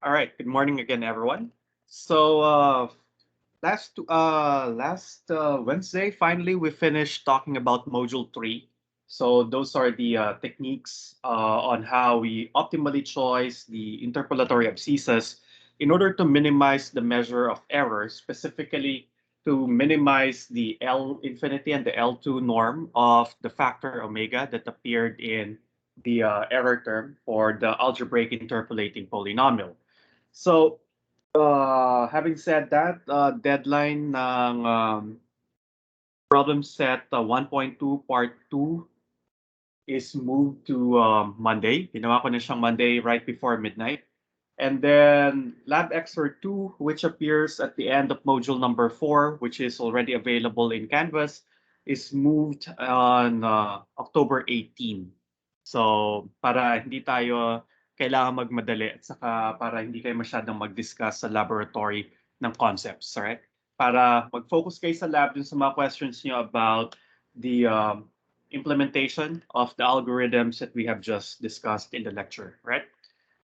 All right. Good morning again, everyone. So last Wednesday, finally, we finished talking about Module 3. So those are the techniques on how we optimally choose the interpolatory abscissas in order to minimize the measure of error, specifically to minimize the L infinity and the L2 norm of the factor omega that appeared in the error term for the algebraic interpolating polynomial. So, having said that, deadline ng problem set 1.2 part 2 is moved to Monday. Ginawa ko na siyang Monday right before midnight. And then Lab Exer 2, which appears at the end of module number 4, which is already available in Canvas, is moved on October 18. So, para hindi tayo kailangan magmadali at saka para hindi kayo masyadong mag-discuss sa laboratory ng concepts, right? Para mag-focus kayo sa lab dun sa mga questions niyo about the implementation of the algorithms that we have just discussed in the lecture, right?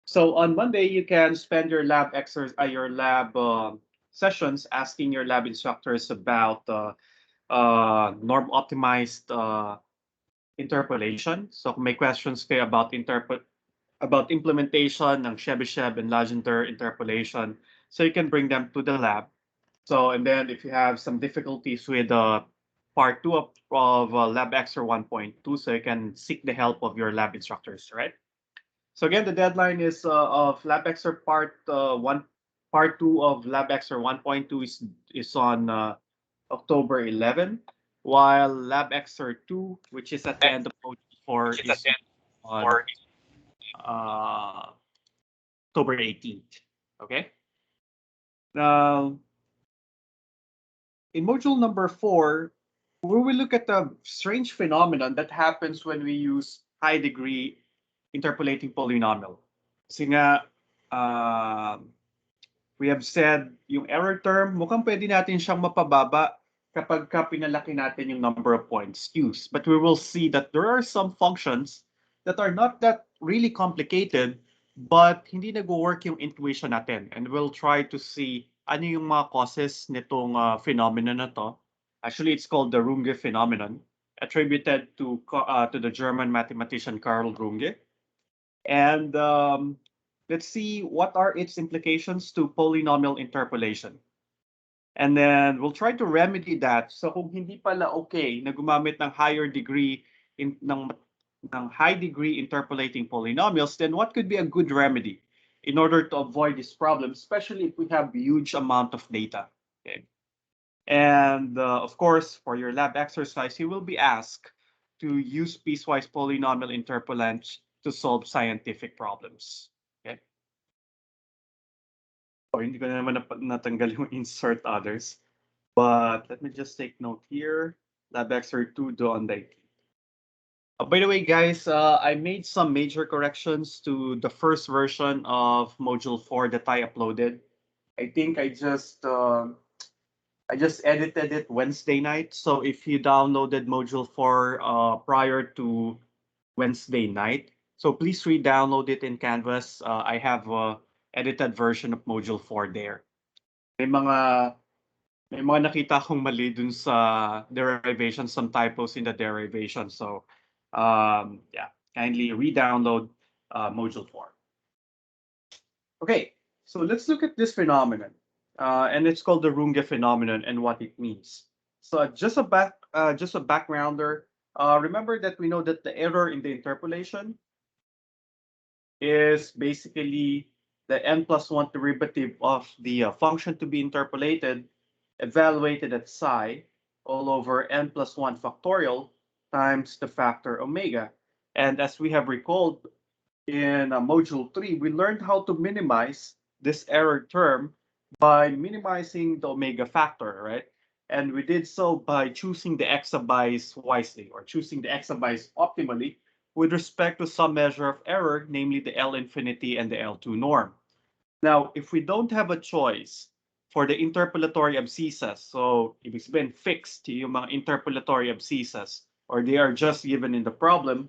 So on Monday, you can spend your lab sessions asking your lab instructors about norm optimized interpolation. So kung may questions kayo about implementation ng Chebyshev and Legendre interpolation, so you can bring them to the lab. So and then if you have some difficulties with part 2 of Lab Exer 1.2, so you can seek the help of your lab instructors, right? So again, the deadline is of Lab Exer part 2 of Lab Exer 1.2 is on October 11, while Lab Exer 2, which is at the end of module 4, is on uh, October 18th. Okay. Now, in module number 4, we will look at the strange phenomenon that happens when we use high degree interpolating polynomial. Kasi nga, we have said yung error term, mukhang pwede natin siyang mapababa kapag pinalaki natin yung number of points used. But we will see that there are some functions that are not that really complicated, but hindi nag-work yung intuition natin. And we'll try to see ano yung mga causes nitong phenomenon na to. Actually, it's called the Runge Phenomenon, attributed to the German mathematician Carl Runge. And let's see what are its implications to polynomial interpolation. And then we'll try to remedy that. So kung hindi pala okay na gumamit ng higher degree ng high degree interpolating polynomials, then what could be a good remedy in order to avoid this problem, especially if we have huge amount of data. Okay. And of course, for your lab exercise, you will be asked to use piecewise polynomial interpolants to solve scientific problems. Okay. Oh, hindi ko na naman natanggal yung insert others. But let me just take note here. Lab exer 2 do on the 18th. By the way, guys, I made some major corrections to the first version of module 4 that I uploaded. I think I just edited it Wednesday night. So if you downloaded module 4 prior to Wednesday night, so please re-download it in Canvas. I have a edited version of module 4 there. May mga nakita akong mali dun sa derivation, some typos in the derivation. So yeah, kindly re-download module 4. Okay, so let's look at this phenomenon. And it's called the Runge phenomenon and what it means. So just a backgrounder. Remember that we know that the error in the interpolation is basically the n+1 derivative of the function to be interpolated evaluated at psi all over n+1 factorial times the factor omega. And as we have recalled in module 3, we learned how to minimize this error term by minimizing the omega factor, right? And we did so by choosing the exabytes wisely, or choosing the exabytes optimally with respect to some measure of error, namely the L infinity and the L2 norm. Now, if we don't have a choice for the interpolatory abscissas, so ibig sabihin fixed yung mga interpolatory abscissas, or they are just given in the problem,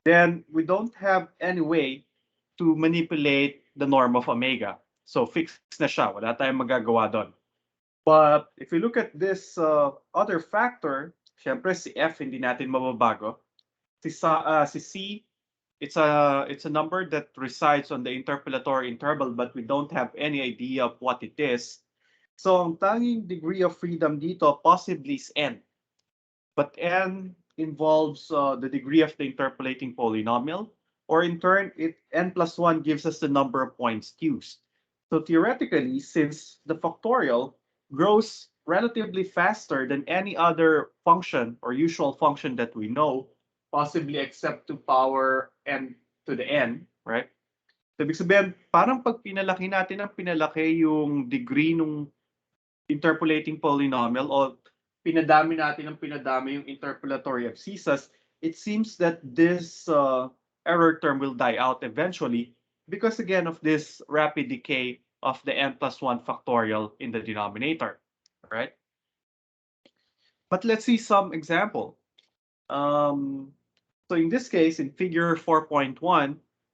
then we don't have any way to manipulate the norm of omega. So fixed na siya. Wala tayong magagawa doon. But if we look at this other factor, syempre si F hindi natin mababago. Si C, it's a number that resides on the interpolatory interval, but we don't have any idea of what it is. So ang tanging degree of freedom dito possibly is n. But n involves the degree of the interpolating polynomial, or in turn, n plus 1 gives us the number of points used. So theoretically, since the factorial grows relatively faster than any other function or usual function that we know, possibly except to power n to the n, right? So ibig sabihin, parang pag pinalaki natin ang pinalaki yung degree ng interpolating polynomial o pinadami natin ng pinadami yung interpolatory abscissas, it seems that this error term will die out eventually because again of this rapid decay of the n plus 1 factorial in the denominator, right? But let's see some example. So in this case, in figure 4.1,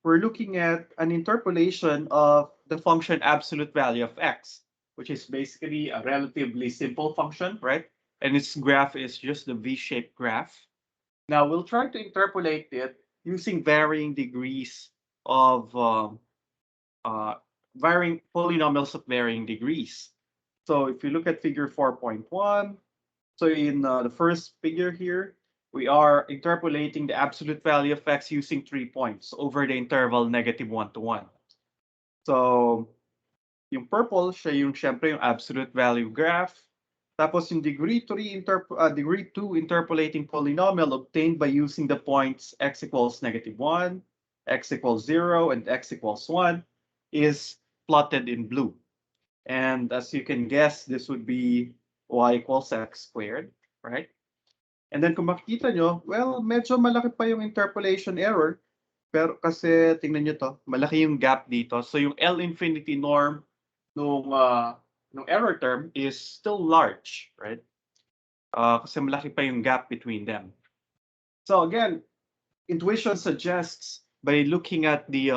we're looking at an interpolation of the function absolute value of x, which is basically a relatively simple function, right? And its graph is just the V-shaped graph. Now we'll try to interpolate it using varying degrees of varying polynomials of varying degrees. So if you look at figure 4.1, so in the first figure here, we are interpolating the absolute value of x using 3 points over the interval -1 to 1. So yung purple, siya yung syempre yung absolute value graph. Tapos yung degree 2 interpolating polynomial obtained by using the points x equals -1, x equals 0, and x equals 1 is plotted in blue. And as you can guess, this would be y equals x squared, right? And then kung makikita nyo, well, medyo malaki pa yung interpolation error. Pero kasi, tingnan nyo to, malaki yung gap dito. So yung L infinity norm nung error term is still large, right? Kasi malaki pa yung gap between them. So again, intuition suggests by looking at the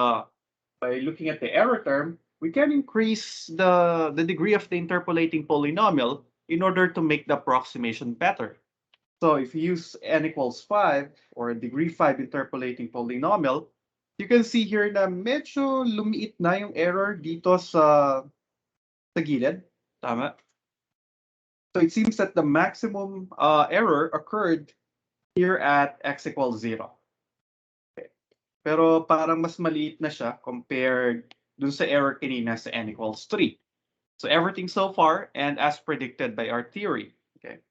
error term, we can increase the degree of the interpolating polynomial in order to make the approximation better. So if you use n equals 5 or degree 5 interpolating polynomial, you can see here na medyo lumiit na yung error dito sa gilid. Tama? So it seems that the maximum error occurred here at x equals 0. Okay. Pero parang mas maliit na siya compared dun sa error kanina sa n equals 3. So everything so far and as predicted by our theory. Okay.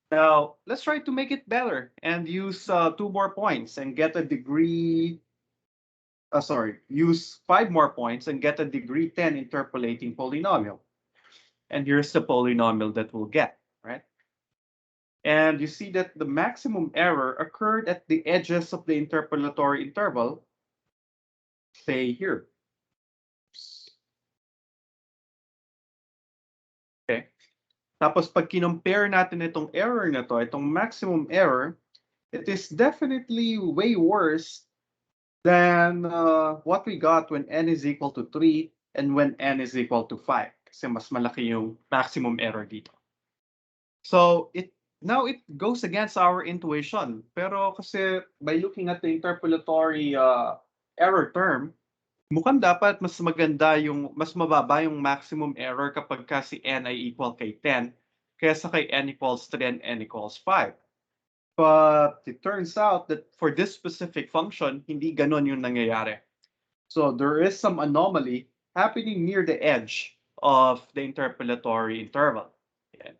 Now, let's try to make it better and use 2 more points and get a degree, use 5 more points and get a degree 10 interpolating polynomial. And here's the polynomial that we'll get, right? And you see that the maximum error occurred at the edges of the interpolatory interval, say here. Okay. Tapos pag kinompare natin itong error na to, itong maximum error, it is definitely way worse than what we got when n is equal to 3 and when n is equal to 5. Kasi mas malaki yung maximum error dito. So now it goes against our intuition. Pero kasi by looking at the interpolatory error term, mukhang dapat mas mababa yung maximum error kapag kasi n ay equal kay 10 kaysa kay n equals 3 and n equals 5. But it turns out that for this specific function, hindi ganon yung nangyayari. So there is some anomaly happening near the edge of the interpolatory interval. Yeah.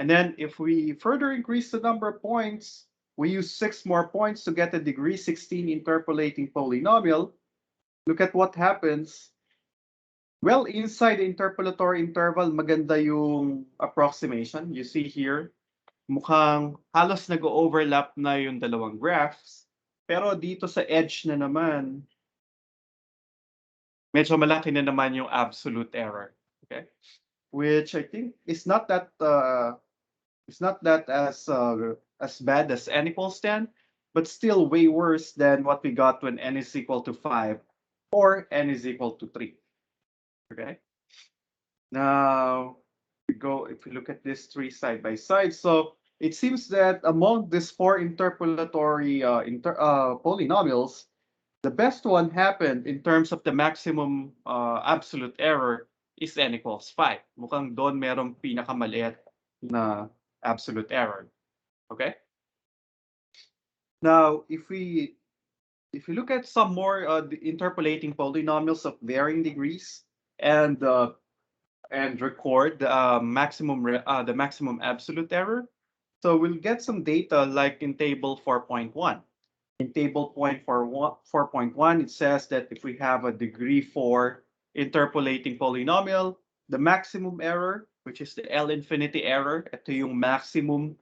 And then if we further increase the number of points, we use 6 more points to get a degree 16 interpolating polynomial. Look at what happens. Well, inside the interpolatory interval, maganda yung approximation. You see here, mukhang halos nag-overlap na yung dalawang graphs. Pero dito sa edge na naman, medyo malaki na naman yung absolute error. Okay? Which I think is not that as bad as n equals 10, but still way worse than what we got when n is equal to 5 or n is equal to 3. Okay. Now, if we look at these three side by side, so it seems that among these four interpolatory polynomials, the best one happened in terms of the maximum absolute error is n equals 5. Mukhang doon merong pinakamaliit na absolute error. Okay? Now, if we look at some more the interpolating polynomials of varying degrees and record the maximum absolute error, so we'll get some data like in table 4.1. In table 4.1, it says that if we have a degree 4 interpolating polynomial, the maximum error, which is the L infinity error, ito yung maximum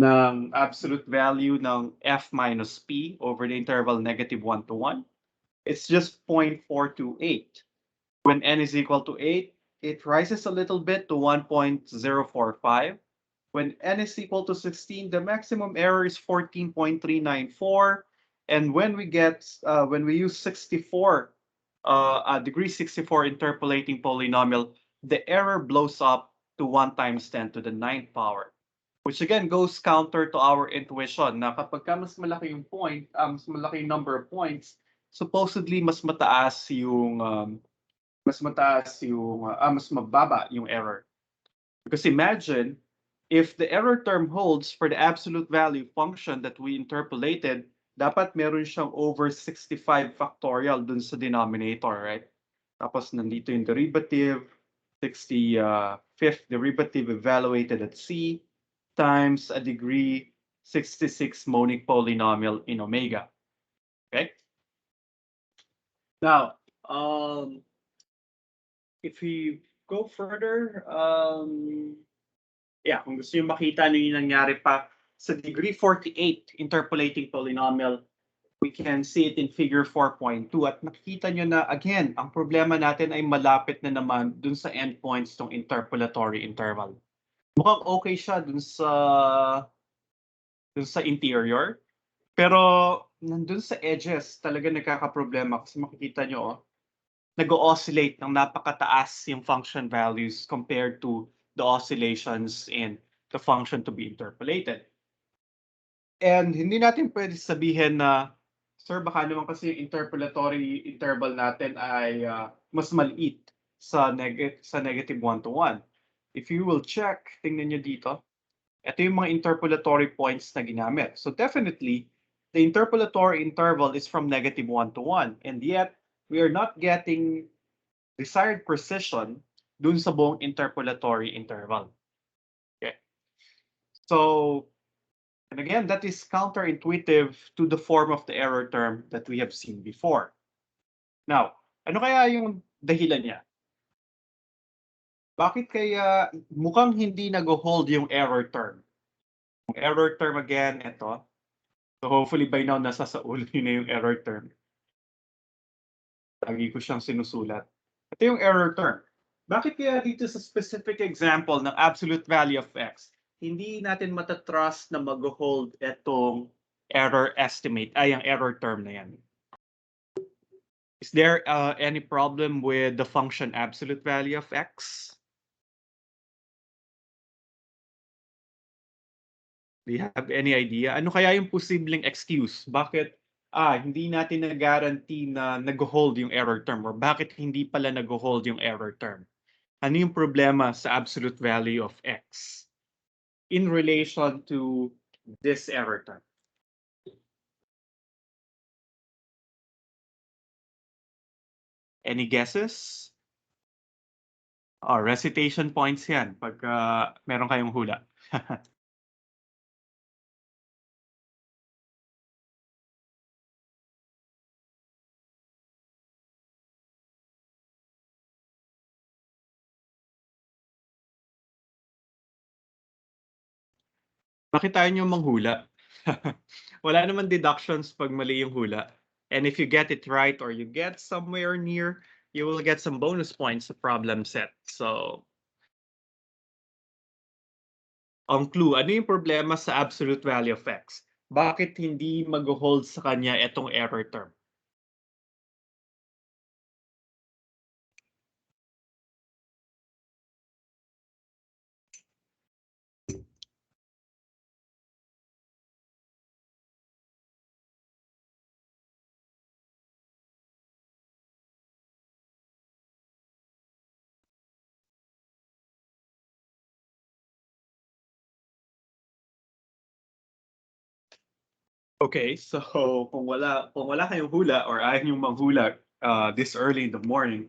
ng absolute value ng f minus p over the interval -1 to 1. It's just 0.428. When n is equal to 8, it rises a little bit to 1.045. When n is equal to 16, the maximum error is 14.394. And when we use 64, degree 64 interpolating polynomial, the error blows up to 1 times 10 to the 9th power. Which again goes counter to our intuition na kapag mas malaki yung mas malaki yung number of points, supposedly mas mataas yung mas mababa yung error. Because imagine if the error term holds for the absolute value function that we interpolated, dapat meron siyang over 65 factorial dun sa denominator, right? Tapos nandito yung derivative, 65th derivative evaluated at c times a degree 66 monic polynomial in omega. Okay? Now, if we go further, kung gusto nyo makita ano yung nangyari pa sa degree 48 interpolating polynomial, we can see it in figure 4.2 at makikita nyo na again, ang problema natin ay malapit na naman dun sa endpoints ng interpolatory interval. Mukhang okay siya dun sa interior, pero nandun sa edges talaga nagkakaproblema kasi makikita nyo, nag-oscillate ng napakataas yung function values compared to the oscillations in the function to be interpolated. And hindi natin pwede sabihin na, sir, baka naman kasi yung interpolatory interval natin ay mas maliit sa -1 to 1. If you will check, tingnan nyo dito, ito yung mga interpolatory points na ginamit. So definitely, the interpolatory interval is from -1 to 1. And yet, we are not getting desired precision dun sa buong interpolatory interval. Okay. So, and again, that is counterintuitive to the form of the error term that we have seen before. Now, ano kaya yung dahilan niya? Bakit kaya mukhang hindi nag-hold yung error term? Yung error term again, ito. So hopefully by now nasa sa ulo niyo na yung error term. Lagi ko siyang sinusulat. Ito yung error term. Bakit kaya dito sa specific example ng absolute value of x, hindi natin matatrust na mag-hold itong error estimate, ang error term na yan? Is there any problem with the function absolute value of x? Do you have any idea? Ano kaya yung posibleng excuse? Bakit hindi natin na-guarantee na nag-hold yung error term or bakit hindi pala nag-hold yung error term? Ano yung problema sa absolute value of x in relation to this error term? Any guesses? Recitation points yan pag meron kayong hula. Bakit tayo nyo manghula? Wala naman deductions pag mali yung hula. And if you get it right or you get somewhere near, you will get some bonus points sa problem set. So, ang clue, ano yung problema sa absolute value of x? Bakit hindi mag-hold sa kanya itong error term? Okay, so kung wala kayong hula or ayaw niyong manghula this early in the morning,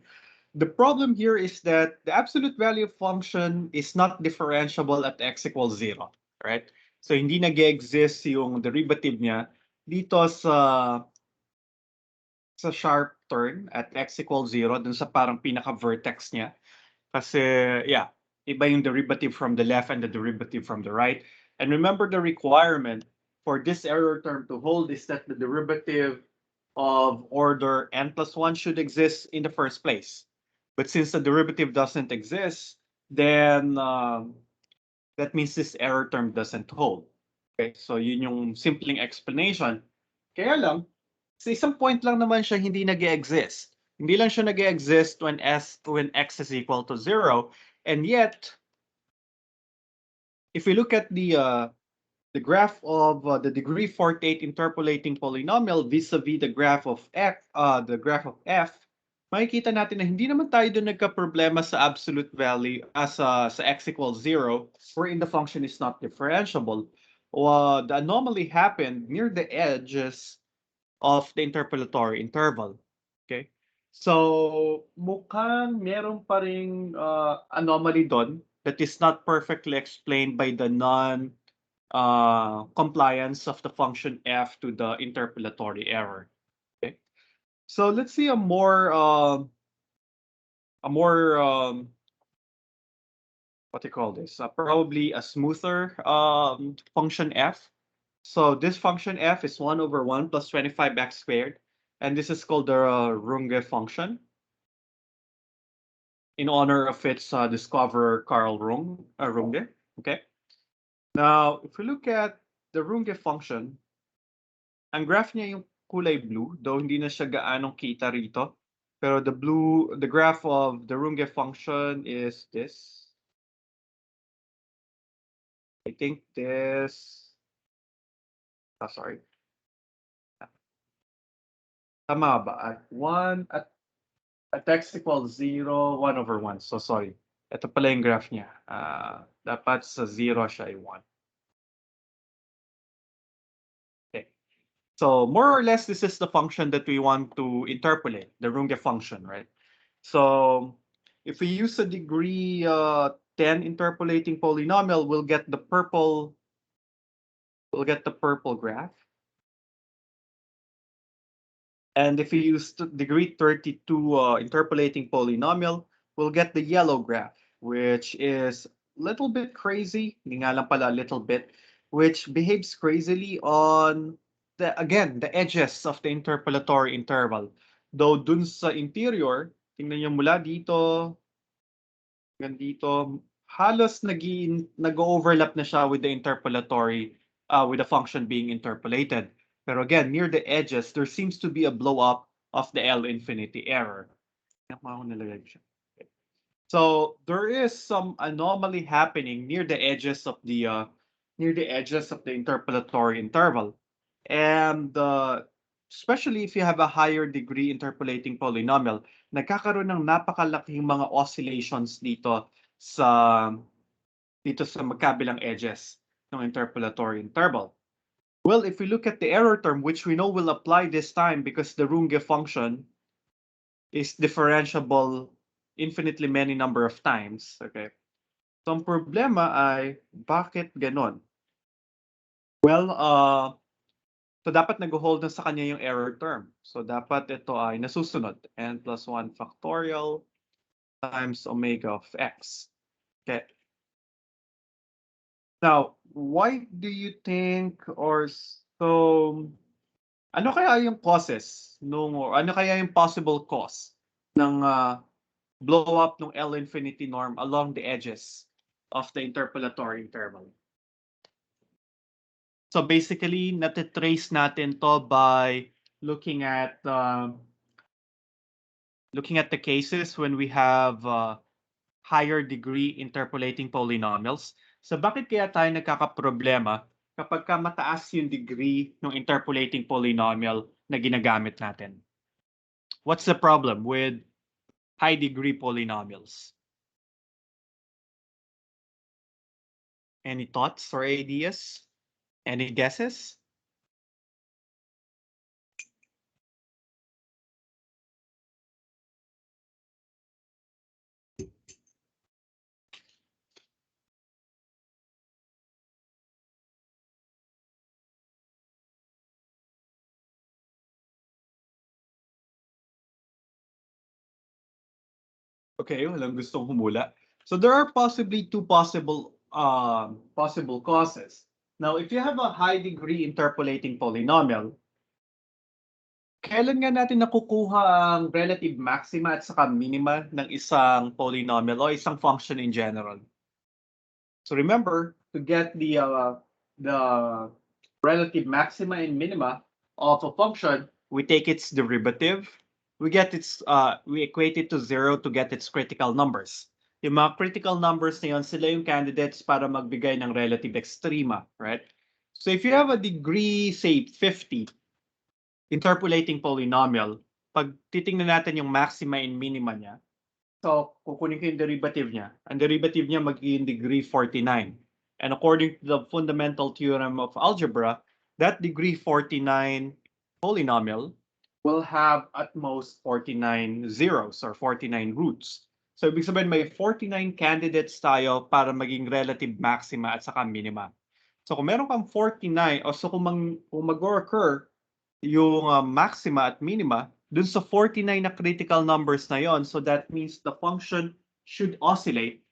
the problem here is that the absolute value function is not differentiable at x equals 0, right? So hindi nag-exist yung derivative niya dito sa sharp turn at x equals 0 dun sa parang pinaka-vertex niya. Kasi, yeah, iba yung derivative from the left and the derivative from the right. And remember the requirement for this error term to hold is that the derivative of order n plus 1 should exist in the first place. But since the derivative doesn't exist, then that means this error term doesn't hold. Okay, so yun yung simpleng explanation. Kaya lang, sa isang point lang naman siya hindi nag-exist. Hindi lang siya nag-exist when x is equal to 0. And yet, if we look at the graph of the degree 48 interpolating polynomial vis-a-vis the graph of f, makikita natin na hindi naman tayo doon nagka-problema sa absolute value sa x equals 0 wherein the function is not differentiable. The anomaly happened near the edges of the interpolatory interval. Okay? So, mukhang meron pa ring anomaly doon that is not perfectly explained by the compliance of the function f to the interpolatory error. Okay? So, let's see a more what do you call this? Probably a smoother function f. So this function f is 1 over 1 plus 25x squared. And this is called the Runge function in honor of its discoverer, Carl Runge. Okay. Now, if we look at the Runge function, ang graph niya yung kulay blue, though hindi na siya gaanong kita rito. Pero the graph of the Runge function is this. I think this, sorry. Tama ba? At x equals 0, 1 over 1. So sorry. Ito pala yung graph niya. Dapat sa 0 siya ay 1. Okay. So more or less, this is the function that we want to interpolate, the Runge function, right? So if we use a degree 10 interpolating polynomial, we'll get the purple graph. And if we use degree 32 interpolating polynomial, we'll get the yellow graph, which is a little bit crazy, hindi nga lang pala a little bit, which behaves crazily on the edges of the interpolatory interval. Though dun sa interior, tingnan nyo mula dito, hanggang dito, halos nag-overlap na siya with the interpolatory, with the function being interpolated. Pero again, near the edges, there seems to be a blow up of the L infinity error. So there is some anomaly happening near the edges of the interpolatory interval, and especially if you have a higher degree interpolating polynomial, nagkakaroon ng napakalaking mga oscillations dito sa magkabilang edges ng interpolatory interval. Well, if we look at the error term, which we know will apply this time because the Runge function is differentiable infinitely many number of times, okay? So ang problema ay, bakit ganon? Well, so dapat nag-hold na sa kanya yung error term. So dapat ito ay nasusunod. N plus 1 factorial times omega of x. Okay. Now, why do you think ano kaya yung causes or ano kaya yung possible cause ng blow up ng L infinity norm along the edges of the interpolatory interval? So basically, natitrace natin to by looking at the cases when we have higher degree interpolating polynomials. So bakit kaya tayo nagkakaproblema kapag mataas yung degree ng interpolating polynomial na ginagamit natin? What's the problem with high degree polynomials? Any thoughts or ideas? Any guesses? Okay, walang gustong humula. So there are possibly two possible causes. Now, if you have a high degree interpolating polynomial, kailan nga natin nakukuha ang relative maxima at saka minima ng isang polynomial o isang function in general? So remember, to get the relative maxima and minima of a function, we take its derivative, we equate it to zero to get its critical numbers. Yung mga critical numbers na yun, sila yung candidates para magbigay ng relative extrema, right? So if you have a degree, say 50, interpolating polynomial, pag titingnan natin yung maxima and minima niya, so kukunin ko yung derivative niya. Ang derivative niya magiging degree 49. And according to the fundamental theorem of algebra, that degree 49 polynomial will have at most 49 zeros or 49 roots. So ibig sabihin may 49 candidates tayo para maging relative maxima at saka minima. So kung meron kang 49, o so kung mag-occur yung maxima at minima dun sa 49 na critical numbers na yon, so that means the function should oscillate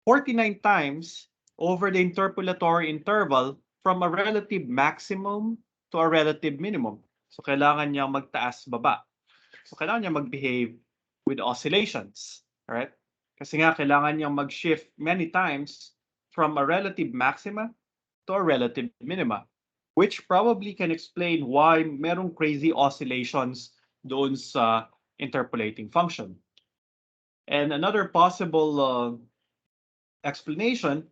49 times over the interpolatory interval from a relative maximum to a relative minimum. So kailangan niya magtaas baba. So kailangan niya mag-behave with oscillations, right? Kasi nga kailangan niya mag-shift many times from a relative maxima to a relative minima, which probably can explain why merong crazy oscillations doon sa interpolating function. And another possible explanation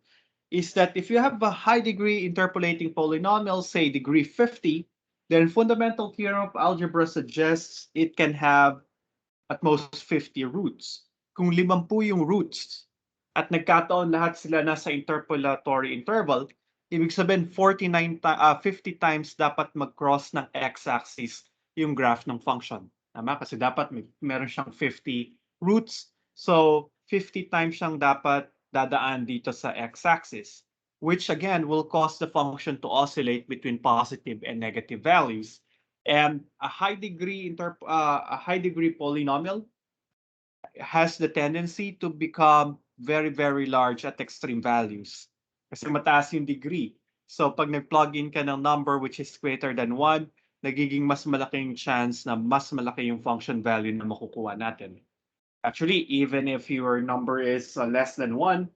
is that if you have a high degree interpolating polynomial, say degree 50, then fundamental theorem of algebra suggests it can have at most 50 roots. Kung 50 yung roots at nagkataon lahat sila nasa interpolatory interval, ibig sabihin 50 times dapat mag-cross ng x-axis yung graph ng function. Tama? Kasi dapat meron siyang 50 roots. So 50 times siyang dapat dadaan dito sa x-axis, which again will cause the function to oscillate between positive and negative values. And a high degree polynomial has the tendency to become very, very large at extreme values. Kasi mataas yung degree. So pag nag-plug in ka ng number which is greater than 1, nagiging mas malaking chance na mas malaki yung function value na makukuha natin. Actually, even if your number is less than 1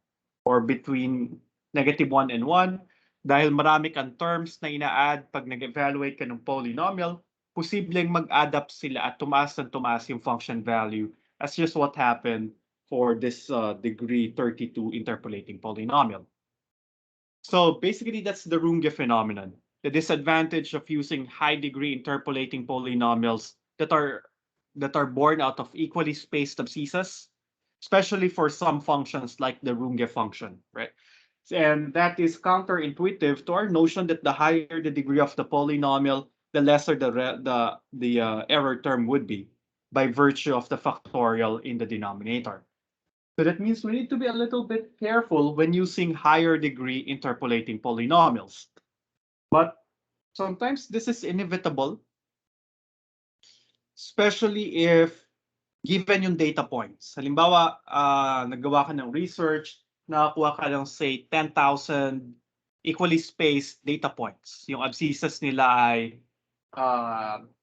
or between -1 and 1, dahil marami kang terms na ina-add pag nag-evaluate ka ng polynomial, posibleng mag-add up sila at tumaas ng tumaas yung function value. That's just what happened for this degree 32 interpolating polynomial. So basically, that's the Runge phenomenon. The disadvantage of using high degree interpolating polynomials that are born out of equally spaced abscissas, especially for some functions like the Runge function, right? And that is counterintuitive to our notion that the higher the degree of the polynomial, the lesser the error term would be by virtue of the factorial in the denominator. So that means we need to be a little bit careful when using higher degree interpolating polynomials. But sometimes this is inevitable, especially if given yung data points. Halimbawa, naggawa ka ng research, nakakuha ka ng say 10,000 equally spaced data points. Yung abscissas nila ay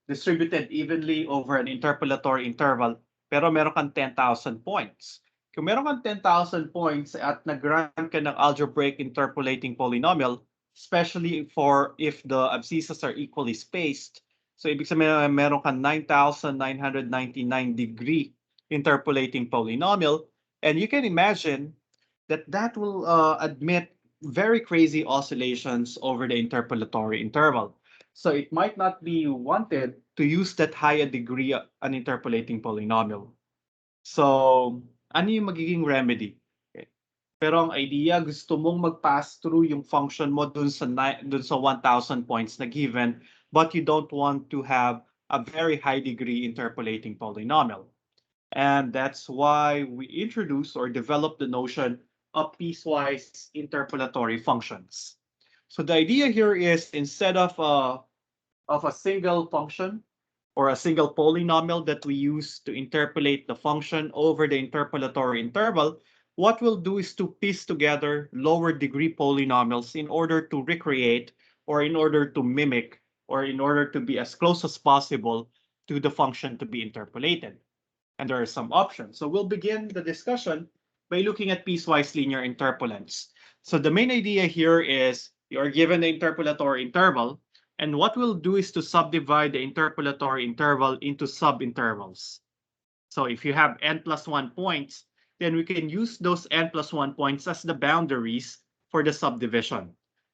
distributed evenly over an interpolatory interval, pero meron kang 10,000 points. Kung meron kang 10,000 points at nag-run ka ng algebraic interpolating polynomial, especially for if the abscissas are equally spaced, so ibig sabihin meron kang 9,999 degree interpolating polynomial, and you can imagine that that will admit very crazy oscillations over the interpolatory interval. So it might not be wanted to use that high a degree an interpolating polynomial. So ano yung magiging remedy? Okay. Pero ang idea, gusto mong mag-pass through yung function mo dun sa 1,000 points na given, but you don't want to have a very high degree interpolating polynomial. And that's why we introduce or develop the notion of piecewise interpolatory functions. So the idea here is instead of a single function or a single polynomial that we use to interpolate the function over the interpolatory interval, what we'll do is to piece together lower degree polynomials in order to recreate, or in order to mimic, or in order to be as close as possible to the function to be interpolated. And there are some options. So we'll begin the discussion by looking at piecewise linear interpolants. So the main idea here is you are given the interpolatory interval, and what we'll do is to subdivide the interpolatory interval into subintervals. So if you have n+1 points, then we can use those n+1 points as the boundaries for the subdivision.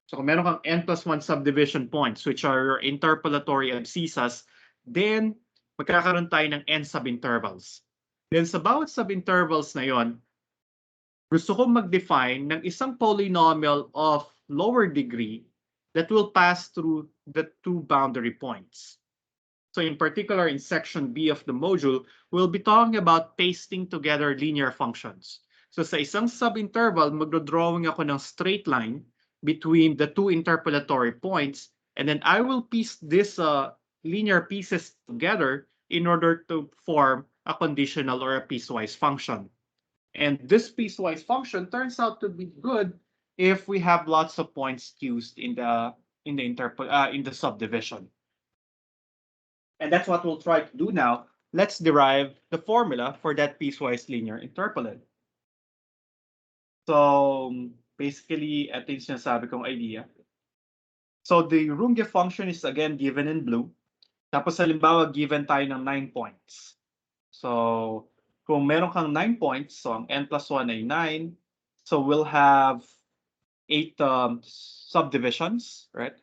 So kung meron kang n+1 subdivision points, which are your interpolatory abscissas, then magkakaroon tayo ng n subintervals. Then sa bawat subintervals na yon, gusto kong mag-define ng isang polynomial of lower degree that will pass through the two boundary points. So in particular, in section B of the module, we'll be talking about pasting together linear functions. So sa isang subinterval, magdodrawing ako ng straight line between the two interpolatory points, and then I will piece this linear pieces together in order to form a conditional or a piecewise function. And this piecewise function turns out to be good if we have lots of points used in the subdivision. And that's what we'll try to do now. Let's derive the formula for that piecewise linear interpolant. So basically, ito yung sinasabi kong idea. So the Runge function is again given in blue. Tapos halimbawa, given tayo ng 9 points. So kung meron kang 9 points, so ang n+1 ay 9. So we'll have 8 subdivisions, right?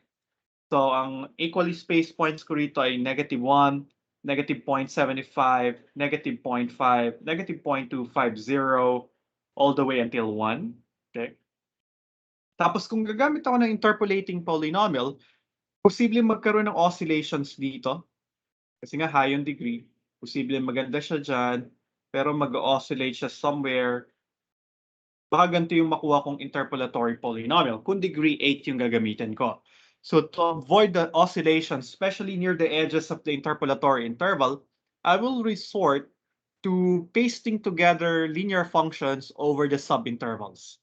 So ang equally spaced points ko rito ay -1, -0.75, -0.5, -0.250, all the way until 1. Okay? Tapos kung gagamit ako ng interpolating polynomial, posible magkaroon ng oscillations dito. Kasi nga high on degree. Posible maganda siya dyan, pero mag-oscillate siya somewhere. Baka ganito yung makuha kong interpolatory polynomial kung degree 8 yung gagamitin ko. So to avoid the oscillations, especially near the edges of the interpolatory interval, I will resort to pasting together linear functions over the subintervals.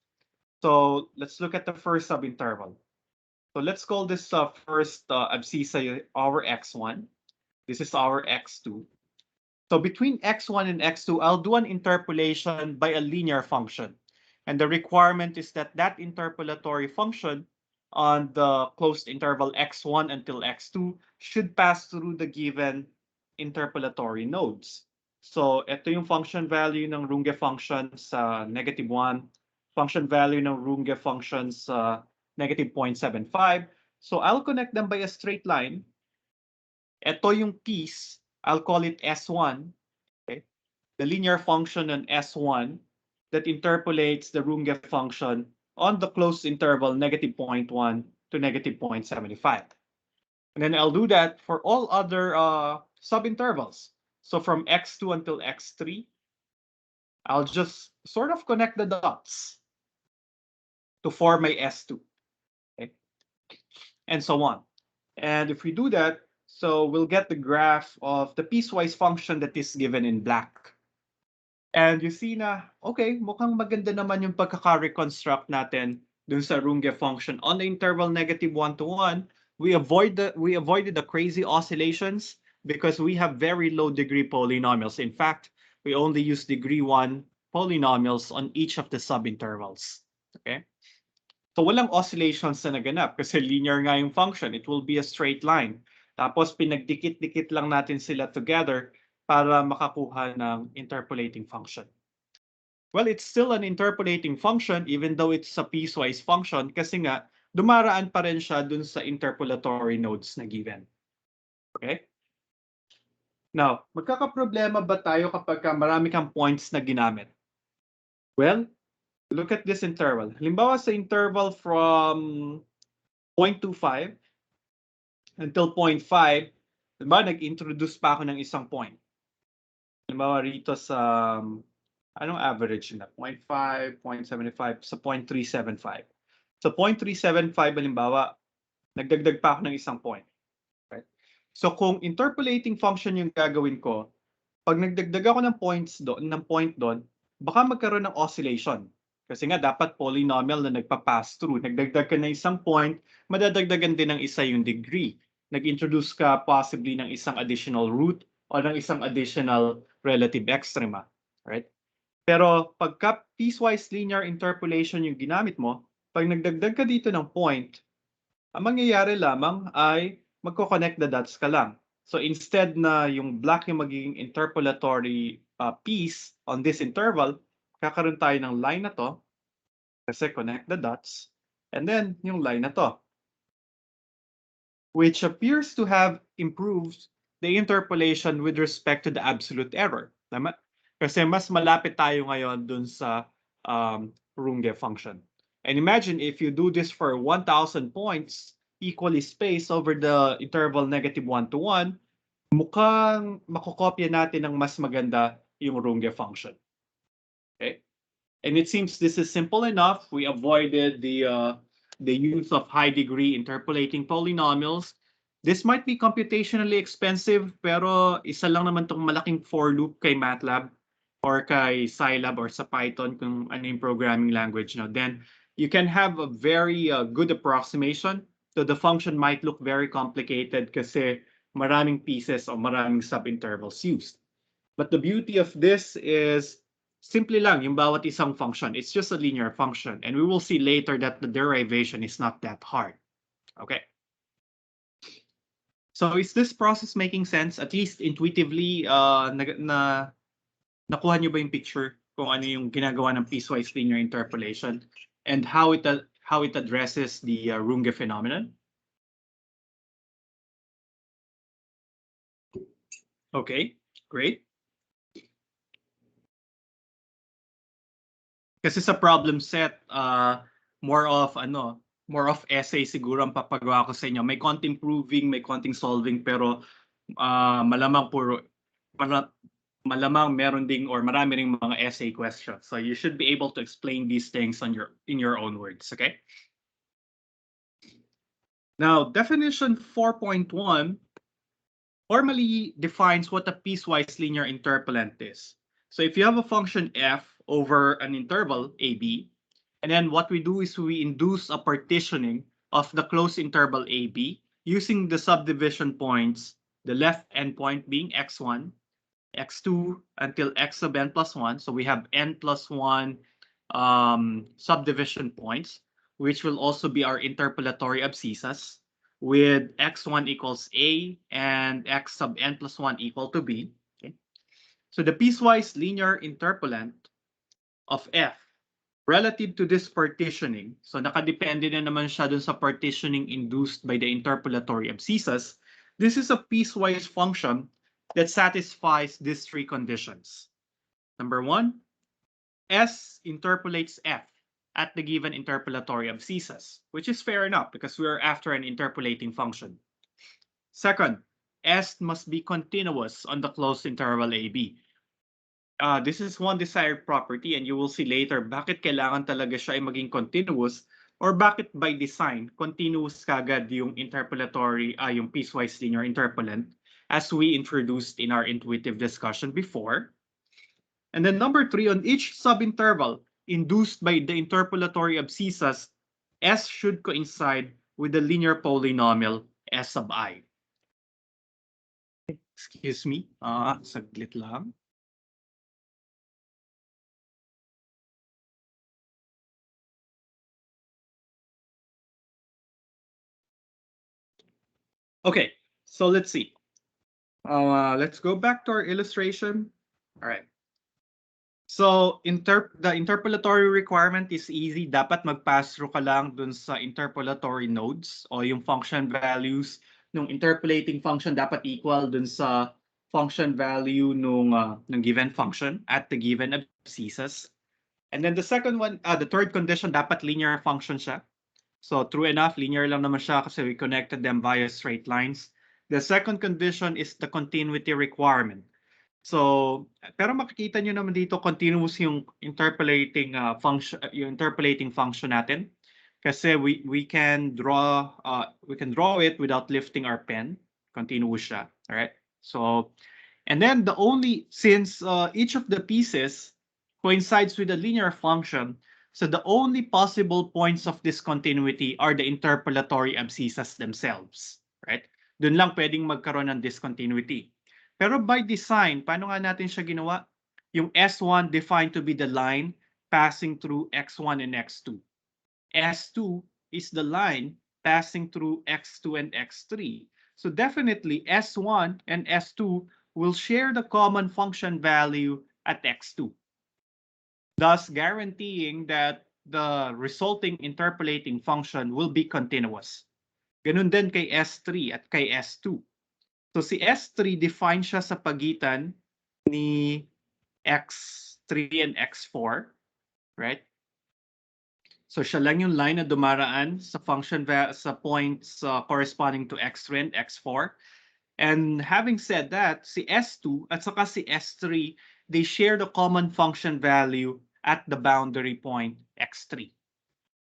So let's look at the first subinterval. So let's call this first abscissa our x1. This is our x2. So between x1 and x2, I'll do an interpolation by a linear function. And the requirement is that that interpolatory function on the closed interval x1 until x2 should pass through the given interpolatory nodes. So ito yung function value ng Runge function sa -1, function value ng Runge function sa -0.75. So I'll connect them by a straight line. Ito yung piece, I'll call it S1. Okay? The linear function on S1 that interpolates the Runge function on the closed interval -0.1 to -0.75. And then I'll do that for all other subintervals. So from x2 until x3, I'll just sort of connect the dots to form my S2. Okay? And so on. And if we do that, so we'll get the graph of the piecewise function that is given in black. And you see na, okay, mukhang maganda naman yung pagkaka-reconstruct natin dun sa Runge function. On the interval -1 to 1, we avoided the crazy oscillations because we have very low degree polynomials. In fact, we only use degree 1 polynomials on each of the subintervals. Okay? So walang oscillations na naganap kasi linear nga yung function. It will be a straight line. Tapos pinagdikit-dikit lang natin sila together para makakuha ng interpolating function. Well, it's still an interpolating function even though it's a piecewise function kasi nga dumaraan pa rin siya dun sa interpolatory nodes na given. Okay? Now, magkakaproblema ba tayo kapag marami kang points na ginamit? Well, look at this interval. Halimbawa sa interval from 0.25 until 0.5, diba, nag-introduce pa ako ng isang point. Halimbawa rito sa, anong average na? 0.5, 0.75, sa 0.375. Sa 0.375, halimbawa, nagdagdag pa ako ng isang point. Right? So kung interpolating function yung gagawin ko, pag nagdagdag ako ng point doon, baka magkaroon ng oscillation. Kasi nga dapat polynomial na nagpa-pass through. Nagdagdag ka ng isang point, madadagdagan din ng isa yung degree. Nag-introduce ka possibly ng isang additional root o ng isang additional relative extrema. Right? Pero pagka piecewise linear interpolation yung ginamit mo, pag nagdagdag ka dito ng point, ang mangyayari lamang ay magko-connect the dots ka lang. So instead na yung black yung magiging interpolatory piece on this interval, kakaroon tayo ng line na to kasi connect the dots, and then yung line na to, which appears to have improved the interpolation with respect to the absolute error. Tama? Kasi mas malapit tayo ngayon dun sa Runge function. And imagine if you do this for 1,000 points, equally spaced over the interval -1 to 1, mukhang makokopya natin ng mas maganda yung Runge function. Okay? And it seems this is simple enough. We avoided the use of high-degree interpolating polynomials. This might be computationally expensive, pero isa lang naman tong malaking for loop kay MATLAB or kay Scilab or sa Python kung ano yung programming language no. Then you can have a very good approximation. So the function might look very complicated kasi maraming pieces o maraming subintervals used. But the beauty of this is simply lang yung bawat isang function. It's just a linear function. And we will see later that the derivation is not that hard. Okay. So is this process making sense? At least intuitively, nakuha niyo ba yung picture kung ano yung ginagawa ng piecewise linear interpolation and how it addresses the Runge phenomenon? Okay, great. Kasi sa problem set, more of essay siguro ang papagawa ko sa inyo. May konting proving, may konting solving, pero malamang meron ding or marami ring mga essay questions. So you should be able to explain these things in your own words, okay? Now, definition 4.1 formally defines what a piecewise linear interpolant is. So if you have a function f over an interval AB, and then what we do is we induce a partitioning of the closed interval AB using the subdivision points, the left endpoint being x1, x2 until x sub n plus 1. So we have n plus 1 subdivision points, which will also be our interpolatory abscissas, with x1 equals a and x sub n plus 1 equal to b. Okay. So the piecewise linear interpolant of f relative to this partitioning, so nakadepende na naman siya dun sa partitioning induced by the interpolatory abscissas, this is a piecewise function that satisfies these three conditions. Number one, S interpolates F at the given interpolatory abscissas, which is fair enough because we are after an interpolating function. Second, S must be continuous on the closed interval AB. This is one desired property and you will see later bakit kailangan talaga siya ay maging continuous or bakit by design continuous kagad yung yung piecewise linear interpolant as we introduced in our intuitive discussion before. And then number three, on each subinterval induced by the interpolatory abscissas, S should coincide with the linear polynomial S sub I. Excuse me, saglit lang. Okay, so let's see. Let's go back to our illustration. All right. So the interpolatory requirement is easy. Dapat mag-pass through ka lang dun sa interpolatory nodes o yung function values ng interpolating function dapat equal dun sa function value ng given function at the given abscissas. And then the second one, the third condition, dapat linear function siya. So true enough, linear lang naman siya kasi we connected them via straight lines. The second condition is the continuity requirement. So, pero makikita nyo naman dito continuous yung interpolating function natin kasi we can draw it without lifting our pen Continuous siya. All right? So, and then since each of the pieces coincides with a linear function, so the only possible points of discontinuity are the interpolatory abscissas themselves. Right? Doon lang pwedeng magkaroon ng discontinuity. Pero by design, paano nga natin siya ginawa? Yung S1 defined to be the line passing through X1 and X2. S2 is the line passing through X2 and X3. So definitely S1 and S2 will share the common function value at X2, thus guaranteeing that the resulting interpolating function will be continuous. Ganun din kay S3 at kay S2. So si S3 define siya sa pagitan ni X3 and X4, right? So siya lang yung line na dumaraan sa function sa points corresponding to X3 and X4. And having said that, si S2 at saka si S3, they share the common function value at the boundary point X3.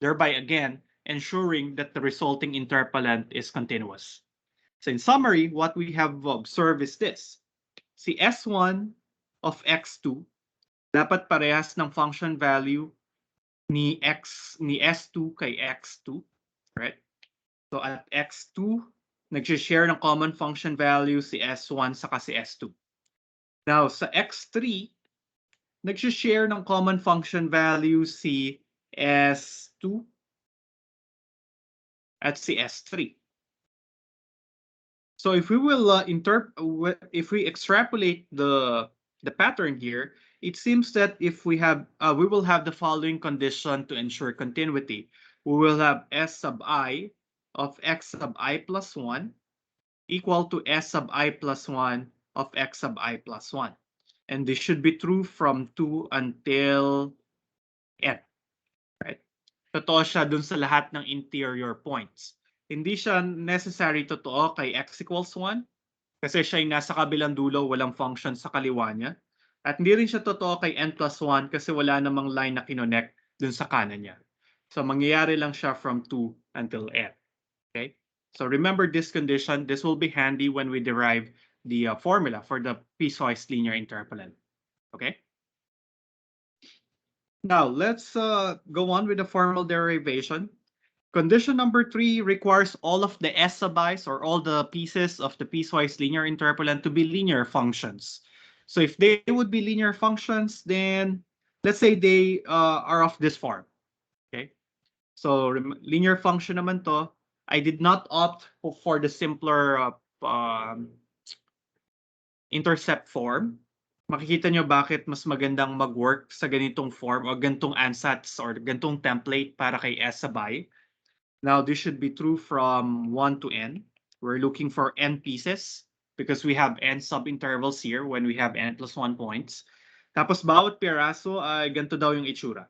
Thereby again, ensuring that the resulting interpolant is continuous. So in summary, what we have observed is this. Si S1 of X2, dapat parehas ng function value ni S2 kay X2, right? So at X2, nag-share ng common function value si S1 saka si S2. Now sa X3, nag-share ng common function value si S2 at si S3. So if we will if we extrapolate the pattern here, it seems that if we will have the following condition to ensure continuity. We will have S sub I of X sub I plus 1 equal to S sub I plus 1 of X sub I plus 1. And this should be true from 2 until n. Right? Totoo siya dun sa lahat ng interior points. Hindi siya necessary totoo kay x equals 1 kasi siya yung nasa kabilang dulo, walang function sa kaliwa niya. At hindi rin siya totoo kay n plus 1 kasi wala namang line na kinonect dun sa kanan niya. So mangyayari lang siya from 2 until n. Okay? So remember this condition. This will be handy when we derive the formula for the piecewise linear interpolant. Okay? Now let's go on with the formal derivation. Condition number 3 requires all of the S sub i's or all the pieces of the piecewise linear interpolant to be linear functions. So if they would be linear functions, then let's say they are of this form. Okay. So linear function naman to. I did not opt for the simpler intercept form. Makikita nyo bakit mas magandang mag-work sa ganitong form o ganitong ansatz or ganitong template para kay S sub I. Now, this should be true from 1 to n. We're looking for n pieces because we have n subintervals here when we have n plus 1 points. Tapos, bawat piraso ay ganito daw yung itsura.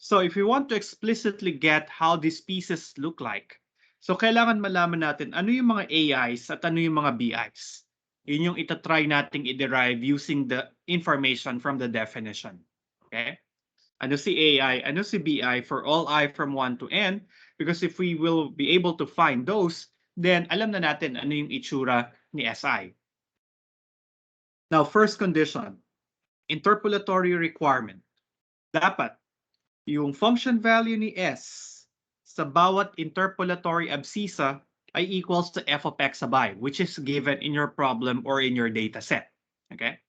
So, if we want to explicitly get how these pieces look like, so kailangan malaman natin ano yung mga AIs at ano yung mga BIs. Yun yung itatry nating i-derive using the information from the definition. Okay? Ano si AI, ano si BI for all I from 1 to n, because if we will be able to find those, then alam na natin ano yung itsura ni SI. Now, first condition, interpolatory requirement. Dapat yung function value ni S sa bawat interpolatory abscissa ay equals to f of x sub I, which is given in your problem or in your data set. Okay?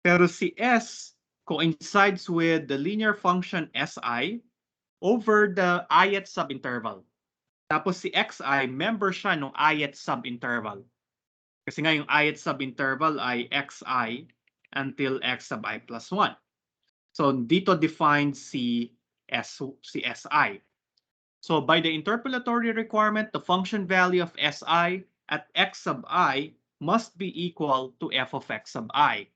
Pero si S coincides with the linear function Si over the ith subinterval. Tapos si Xi, member siya ng ith subinterval. Kasi nga yung ith subinterval ay Xi until X sub I plus 1. So dito defined si Si. So by the interpolatory requirement, the function value of Si at X sub I must be equal to f of X sub I.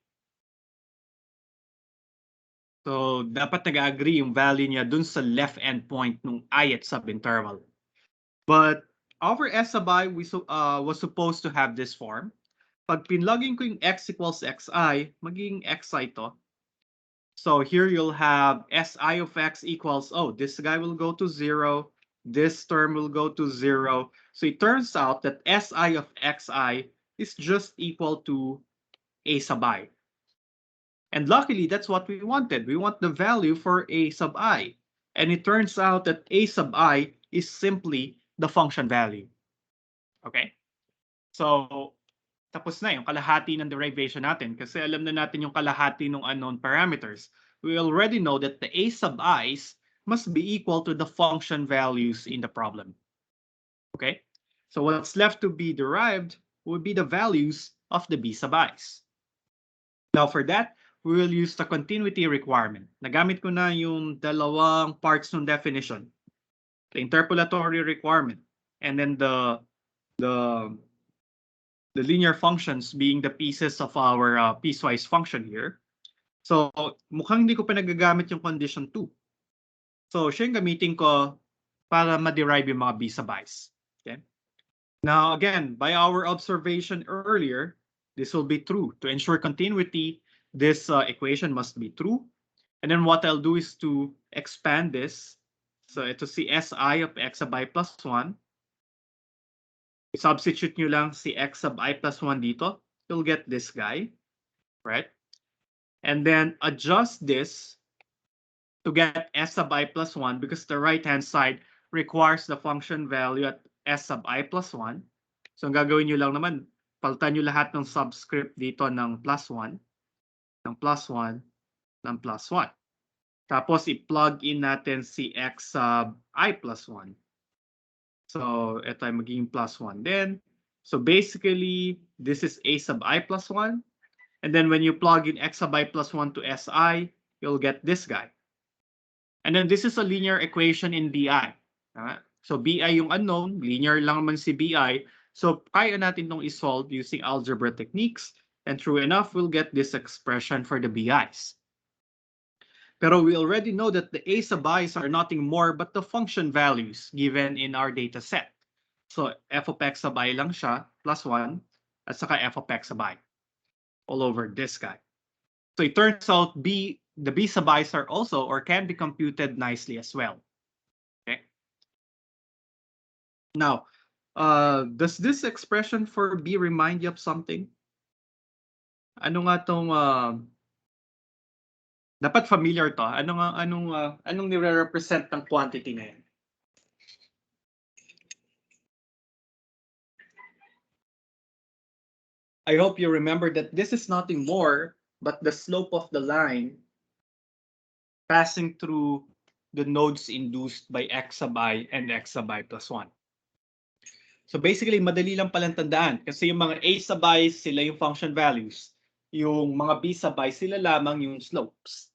So, dapat nag-agree yung value niya dun sa left end point ng ith subinterval. But our S sub I was supposed to have this form. Pag pinlogin ko yung x equals xi, magiging xi to. So here you'll have Si of x equals, this guy will go to 0, this term will go to 0. So it turns out that Si of xi is just equal to a sub I. And luckily, that's what we wanted. We want the value for a sub I. And it turns out that a sub I is simply the function value. Okay? So, tapos na yung kalahati ng derivation natin kasi alam na natin yung kalahati ng unknown parameters. We already know that the a sub i's must be equal to the function values in the problem. Okay? So what's left to be derived would be the values of the b sub i's. Now for that, we will use the continuity requirement. Nagamit ko na yung dalawang parts ng definition. The interpolatory requirement and then the linear functions being the pieces of our piecewise function here. So, mukhang hindi ko pa nagagamit yung condition 2. So, siya yung gamitin ko para ma-derive yung mga b sub i's. Okay? Now, again, by our observation earlier, this will be true. To ensure continuity, this equation must be true. And then what I'll do is to expand this. So, ito si Si of x sub I plus 1. Substitute nyo lang si x sub I plus 1 dito. You'll get this guy, right? And then adjust this to get s sub I plus 1 because the right-hand side requires the function value at s sub I plus 1. So, ang gagawin nyo lang naman, palitan nyo lahat ng subscript dito ng plus 1, ng plus 1, ng plus 1. Tapos, i-plug in natin si x sub I plus 1. So, ito ay magiging plus 1 din. So, basically, this is a sub I plus 1. And then when you plug in x sub I plus 1 to Si, you'll get this guy. And then this is a linear equation in Bi. So, Bi yung unknown, linear lang naman si Bi. So, kaya natin itong isolve using algebra techniques. And true enough, we'll get this expression for the Bi's. Pero we already know that the a sub i's are nothing more but the function values given in our data set. So f of x sub I lang siya, plus 1, at saka f of x sub I, all over this guy. So it turns out the b sub i's are also or can be computed nicely as well. Okay. Now, does this expression for b remind you of something? Ano nga tong dapat familiar to. Anong nire-represent ng quantity na yan? I hope you remember that this is nothing more but the slope of the line passing through the nodes induced by x sub I and x sub I plus 1. So basically, madali lang palang tandaan kasi yung mga a sub I, sila yung function values. Yung mga b sub I, sila lamang yung slopes.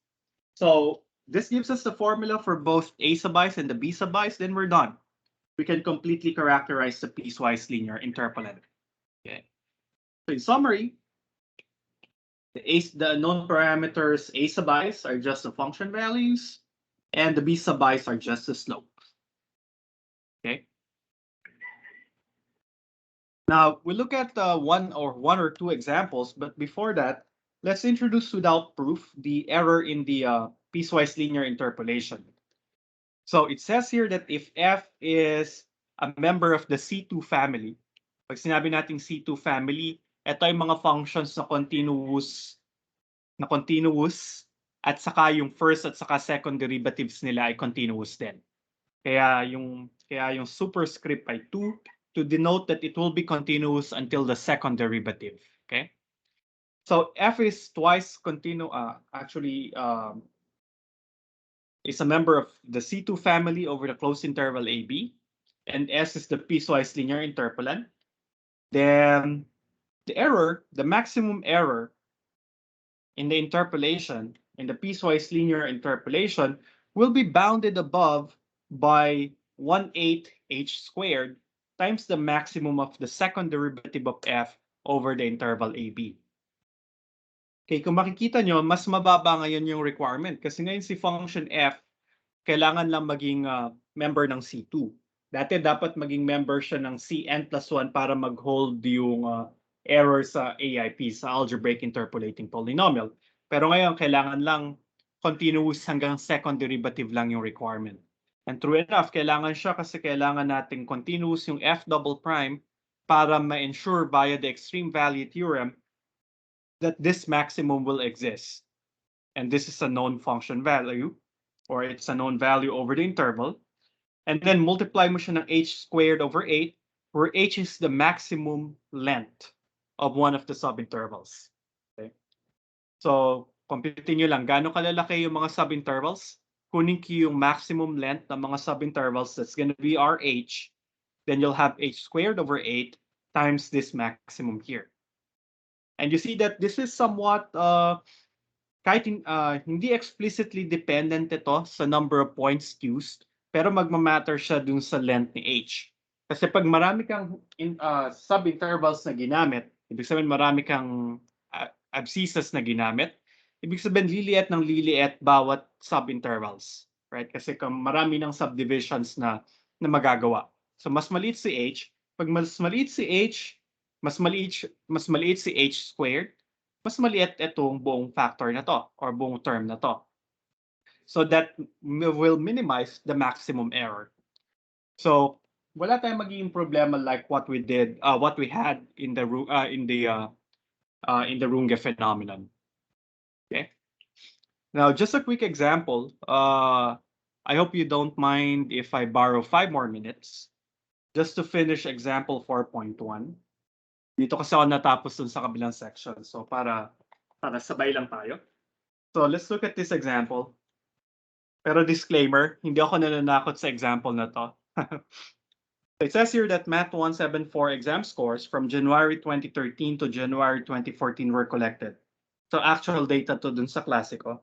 So this gives us the formula for both a sub i's and the b sub i's, then we're done. We can completely characterize the piecewise linear interpolant. Okay. So in summary, the known parameters a sub i's are just the function values, and the b sub i's are just the slope. Okay. Now we look at one or two examples, but before that, let's introduce without proof the error in the piecewise linear interpolation. So it says here that if f is a member of the C2 family, pag sinabi nating C2 family, ito yung mga functions na continuous at saka yung first at saka second derivatives nila ay continuous din. Kaya yung superscript ay 2 to denote that it will be continuous until the second derivative. Okay? So f is twice is a member of the C2 family over the closed interval AB, and S is the piecewise linear interpolant. Then the maximum error in the interpolation, in the piecewise linear interpolation, will be bounded above by 1/8 h squared times the maximum of the second derivative of f over the interval AB. Okay, kung makikita nyo, mas mababa ngayon yung requirement kasi ngayon si function f, kailangan lang maging member ng C2. Dati dapat maging member siya ng Cn plus 1 para mag-hold yung error sa AIP, sa algebraic interpolating polynomial. Pero ngayon, kailangan lang continuous hanggang second derivative lang yung requirement. And true enough, kailangan siya kasi kailangan nating continuous yung f double prime para ma-ensure via the extreme value theorem that this maximum will exist. And this is a known function value, or it's a known value over the interval. And then multiply mo siya ng h squared over 8, where h is the maximum length of one of the subintervals. Okay? So, computin nyo lang, gaano kalalaki yung mga subintervals? Kunin ko yung maximum length ng mga subintervals, that's gonna be our h. Then you'll have h squared over 8 times this maximum here. And you see that this is somewhat kahit hindi explicitly dependent ito sa number of points used, pero magma-matter siya dun sa length ni h. Kasi pag marami kang subintervals na ginamit, ibig sabihin marami kang abscissas na ginamit, ibig sabihin liliit ng liliit bawat subintervals. Right? Kasi kung marami ng subdivisions na magagawa. So mas maliit si h, pag mas maliit si h, mas maliit si h squared, mas maliit itong buong factor na to or buong term na to. So that will minimize the maximum error. So wala tayong magiging problema like what we had in the Runge phenomenon. Okay. Now just a quick example. I hope you don't mind if I borrow 5 more minutes just to finish example 4.1. Dito kasi ako natapos dun sa kabilang section. So para sabay lang tayo. So let's look at this example. Pero disclaimer, hindi ako nananakot sa example na to. It says here that Math 174 exam scores from January 2013 to January 2014 were collected. So actual data to dun sa klase ko.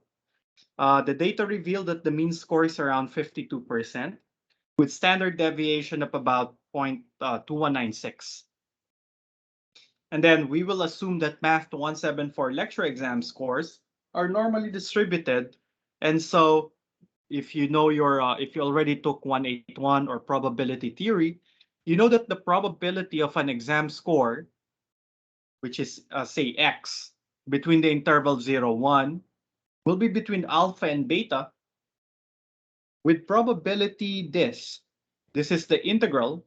The data revealed that the mean score is around 52% with standard deviation of about 0.2196. And then we will assume that Math 174 lecture exam scores are normally distributed. And so if you know if you already took 181 or probability theory, you know that the probability of an exam score, which is say x, between the interval 0, 1, will be between alpha and beta with probability this. This is the integral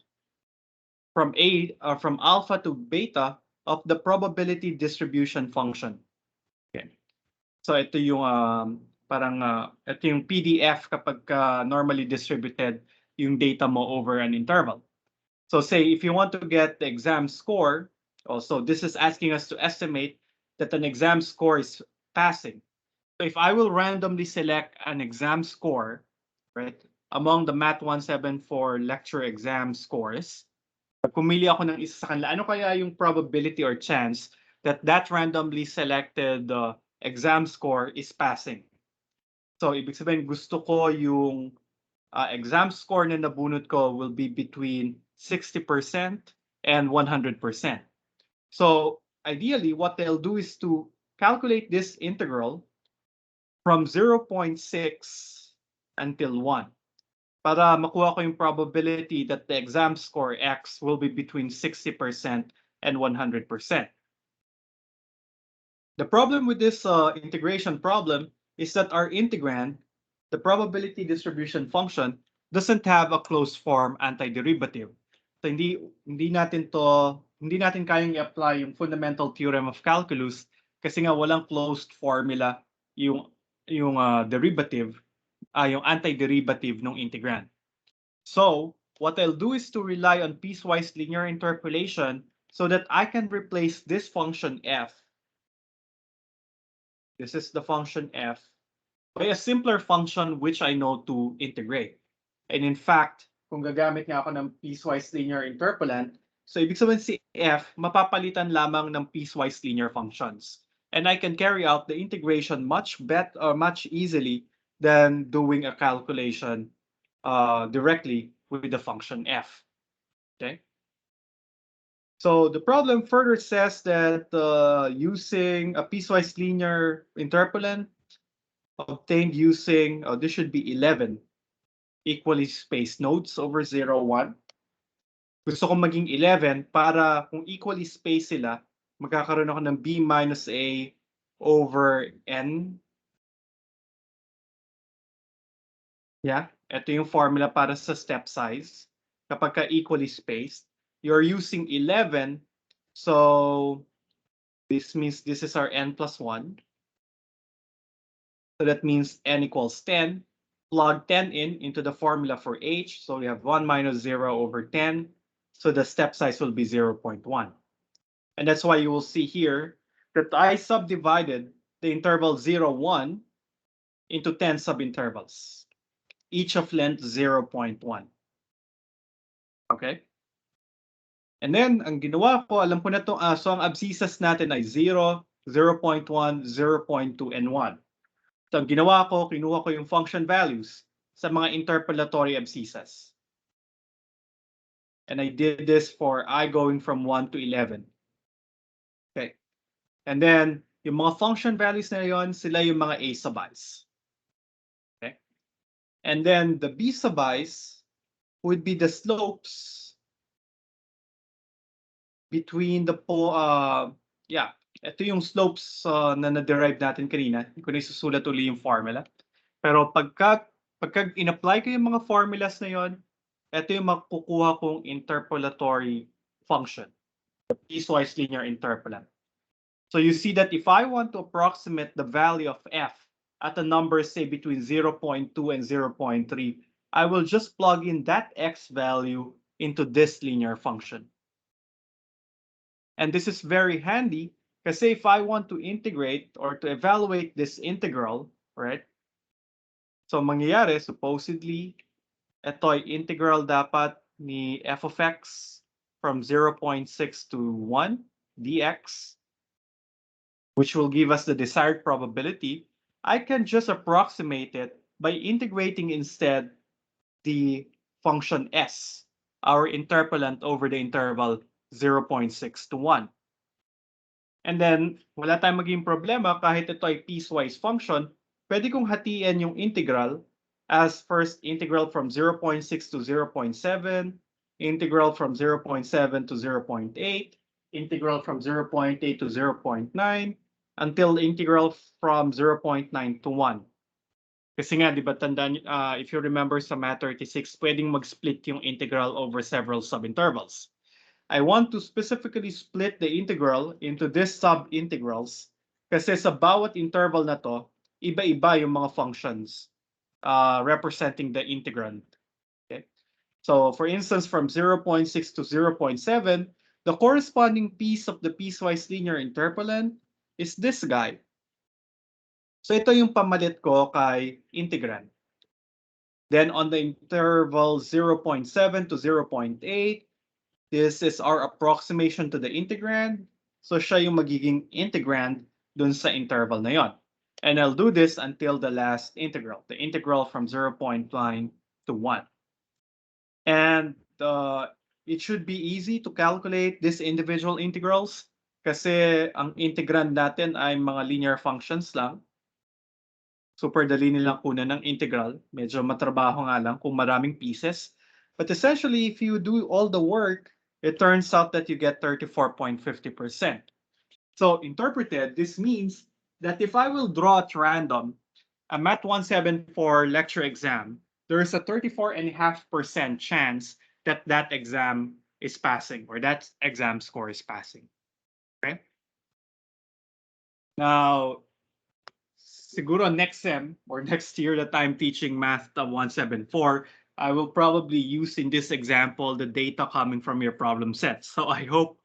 from alpha to beta of the probability distribution function. Okay. So ito yung ito yung PDF kapag normally distributed yung data mo over an interval. So say if you want to get the exam score, also this is asking us to estimate that an exam score is passing. So if I will randomly select an exam score, right, among the Math 174 lecture exam scores, pag pumili ako ng isa sa kanila, ano kaya yung probability or chance that randomly selected exam score is passing? So, ibig sabihin, gusto ko yung exam score na nabunot ko will be between 60% and 100%. So, ideally, what they'll do is to calculate this integral from 0.6 until 1. Para makuha ko yung probability that the exam score x will be between 60% and 100%. The problem with this integration problem is that our integrand, the probability distribution function, doesn't have a closed form antiderivative. So hindi natin kayang i-apply yung fundamental theorem of calculus kasi nga walang closed formula yung derivative, yung antiderivative ng integrand. So what I'll do is to rely on piecewise linear interpolation so that I can replace this function f. This is the function f by a simpler function which I know to integrate. And in fact, kung gagamit nga ako ng piecewise linear interpolant, so ibig sabihin si f, mapapalitan lamang ng piecewise linear functions. And I can carry out the integration much easily than doing a calculation directly with the function f. Okay. So the problem further says that using a piecewise linear interpolant obtained using, this should be 11 equally spaced nodes over 0, 1. Gusto kong maging 11 para kung equally spaced sila, magkakaroon ako ng b minus a over n. Yeah, ito yung formula para sa step size. Kapag ka equally spaced, you're using 11. So this means this is our n plus 1. So that means n equals 10. Plug 10 into the formula for h. So we have 1 minus 0 over 10. So the step size will be 0.1. And that's why you will see here that I subdivided the interval 0, 1 into 10 subintervals, each of length 0.1. Okay? And then, ang ginawa ko, alam ko na itong so ang abscissas natin ay 0, 0.1, 0.2, and 1. So ang ginawa ko, kinuha ko yung function values sa mga interpolatory abscissas. And I did this for I going from 1 to 11. Okay. And then, yung mga function values na yon, sila yung mga A subies. Okay. And then the B subies would be the slopes between the ito yung slopes na na-derive natin kanina. Hindi ko na isusulat uli yung formula. Pero pagka in-apply ko yung mga formulas na yon, ito yung makukuha kong interpolatory function, the piecewise linear interpolant. So you see that if I want to approximate the value of f at a number, say, between 0.2 and 0.3, I will just plug in that x value into this linear function. And this is very handy because if I want to integrate or to evaluate this integral, right? So mangyayari, supposedly, ito ay integral dapat ni f of x from 0.6 to 1 dx, which will give us the desired probability. I can just approximate it by integrating instead the function s, our interpolant over the interval 0.6 to 1. And then, wala tayong maging problema kahit ito ay piecewise function, pwede kong hatiin yung integral as first integral from 0.6 to 0.7, integral from 0.7 to 0.8, integral from 0.8 to 0.9, until integral from 0.9 to 1. Kasi nga, di ba, tandaan, if you remember sa Math 36, pwedeng mag-split yung integral over several subintervals. I want to specifically split the integral into these sub-integrals kasi sa bawat interval na to, iba-iba yung mga functions representing the integrand. Okay? So for instance, from 0.6 to 0.7, the corresponding piece of the piecewise linear interpolant is this guy. So ito yung pamalit ko kay integrand. Then on the interval 0.7 to 0.8, this is our approximation to the integrand. So siya yung magiging integrand dun sa interval na yon. And I'll do this until the last integral, the integral from 0.9 to 1. And it should be easy to calculate these individual integrals kasi ang integrand natin ay mga linear functions lang. Super dali nilang kunan ng integral. Medyo matrabaho nga lang kung maraming pieces. But essentially, if you do all the work, it turns out that you get 34.50%. So interpreted, this means that if I will draw at random a Math 174 lecture exam, there is a 34.5% chance that that exam is passing or that exam score is passing. Okay. Now, siguro next sem or next year that I'm teaching Math 174, I will probably use in this example the data coming from your problem sets. So I hope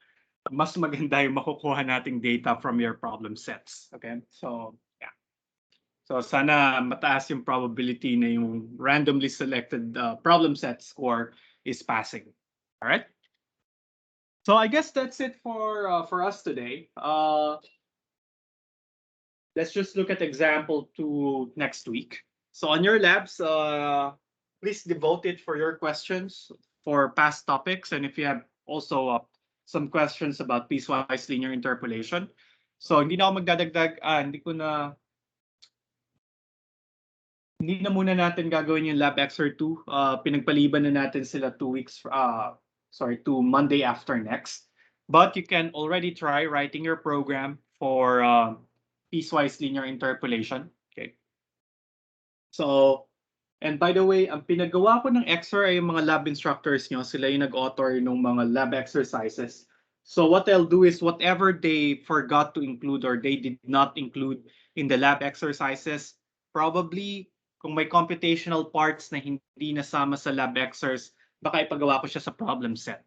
mas maganda yung makukuha nating data from your problem sets. Okay, so yeah. So sana mataas yung probability na yung randomly selected problem set score is passing. All right. So I guess that's it for us today. Let's just look at example 2 next week. So on your labs, please devote it for your questions for past topics. And if you have also some questions about piecewise linear interpolation. So hindi na ako magdadagdag, hindi na muna natin gagawin yung lab exer 2. Pinagpaliban na natin sila 2 weeks, to Monday after next. But you can already try writing your program for piecewise linear interpolation. Okay. So And by the way, ang pinagawa ko ng XR ay yung mga lab instructors nyo. Sila yung nag-author ng mga lab exercises. So what I'll do is whatever they forgot to include or they did not include in the lab exercises, probably kung may computational parts na hindi nasama sa lab exercise, baka ipagawa ko siya sa problem set.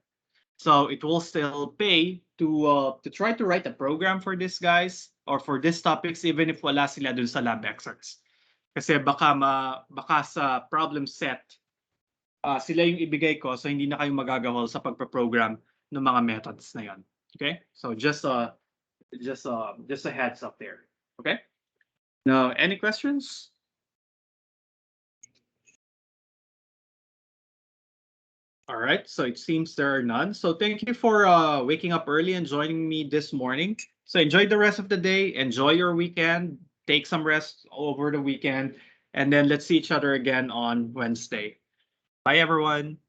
So it will still pay to try to write a program for these guys or for these topics even if wala sila dun sa lab exercise. Kasi baka sa problem set sila yung ibigay ko so hindi na kayo magagawal sa pagpa-program ng mga methods na yon. Okay? So just a heads up there. Okay? Now, any questions? All right, so it seems there are none. So thank you for waking up early and joining me this morning. So enjoy the rest of the day, enjoy your weekend, take some rest over the weekend, and then let's see each other again on Wednesday. Bye, everyone.